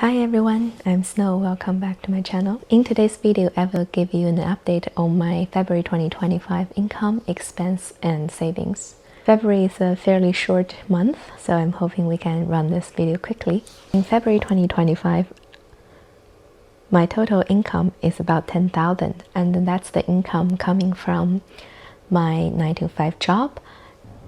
Hi everyone, I'm Snow. Welcome back to my channel. In today's video, I will give you an update on my February 2025 income, expense, and savings. February is a fairly short month, so I'm hoping we can run this video quickly. In February 2025, my total income is about $10,000, and that's the income coming from my 9-to-5 job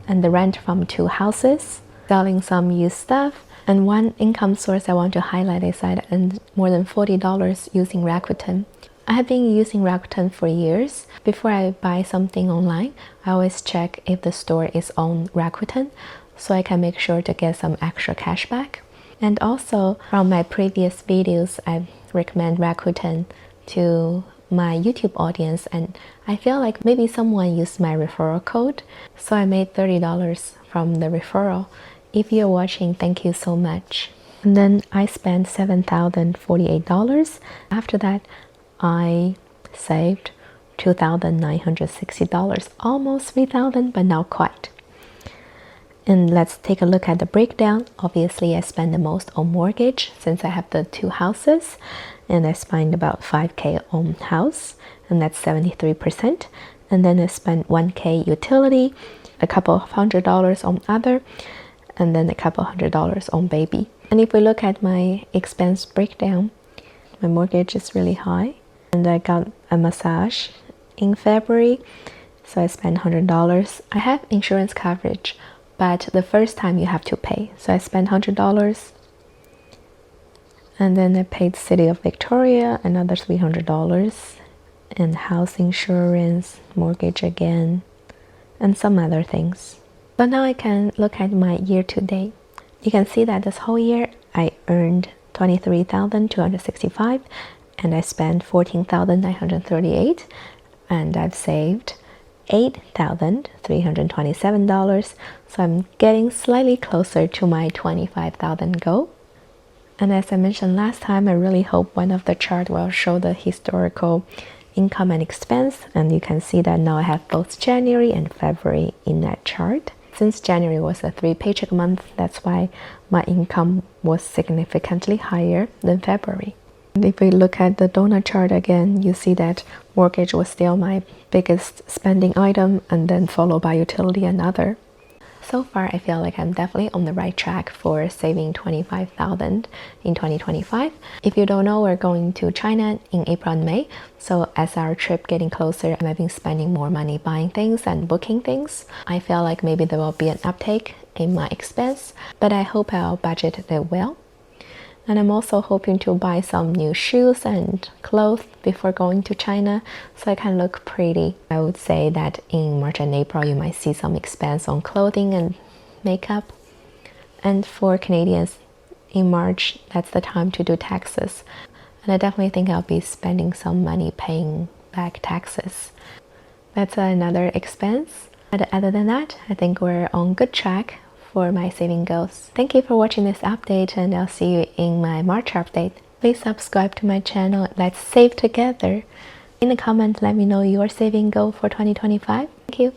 and the rent from 2 houses, selling some used stuff. And one income source I want to highlight is that I earned more than $40 using Rakuten. I have been using Rakuten for years. Before I buy something online, I always check if the store is on Rakuten so I can make sure to get some extra cash back. And also, from my previous videos, I recommend Rakuten to my YouTube audience, and I feel like maybe someone used my referral code, so I made $30 from the referral. If you're watching, thank you so much. And then I spent $7,048. After that, I saved $2,960, almost $3,000, but not quite. And let's take a look at the breakdown. Obviously, I spend the most on mortgage since I have the 2 houses, and I spend about $5K on house, and that's 73%. And then I spent $1K utility, a couple of $100 on other, and then a couple $100 on baby. And if we look at my expense breakdown, my mortgage is really high, and I got a massage in February, so I spent $100. I have insurance coverage, but the first time you have to pay, so I spent $100. And then I paid City of Victoria another $300, and house insurance, mortgage again, and some other things. So now I can look at my year-to-date. You can see that this whole year I earned $23,265, and I spent $14,938, and I've saved $8,327. So I'm getting slightly closer to my $25,000 goal. And as I mentioned last time, I really hope one of the charts will show the historical income and expense, and you can see that now I have both January and February in that chart. Since January was a 3-paycheck month, that's why my income was significantly higher than February. And if we look at the donut chart again, you see that mortgage was still my biggest spending item, and then followed by utility and other. So far, I feel like I'm definitely on the right track for saving $25,000 in 2025. If you don't know, we're going to China in April and May. So as our trip getting closer, I've been spending more money buying things and booking things. I feel like maybe there will be an uptake in my expense, but I hope I'll budget it well. And I'm also hoping to buy some new shoes and clothes before going to China so I can look pretty. I would say that in March and April you might see some expense on clothing and makeup. And for Canadians, in March, that's the time to do taxes. And I definitely think I'll be spending some money paying back taxes. That's another expense. But other than that, I think we're on good track for my saving goals. Thank you for watching this update, and I'll see you in my March update. Please subscribe to my channel. Let's save together. In the comments, let me know your saving goal for 2025. Thank you.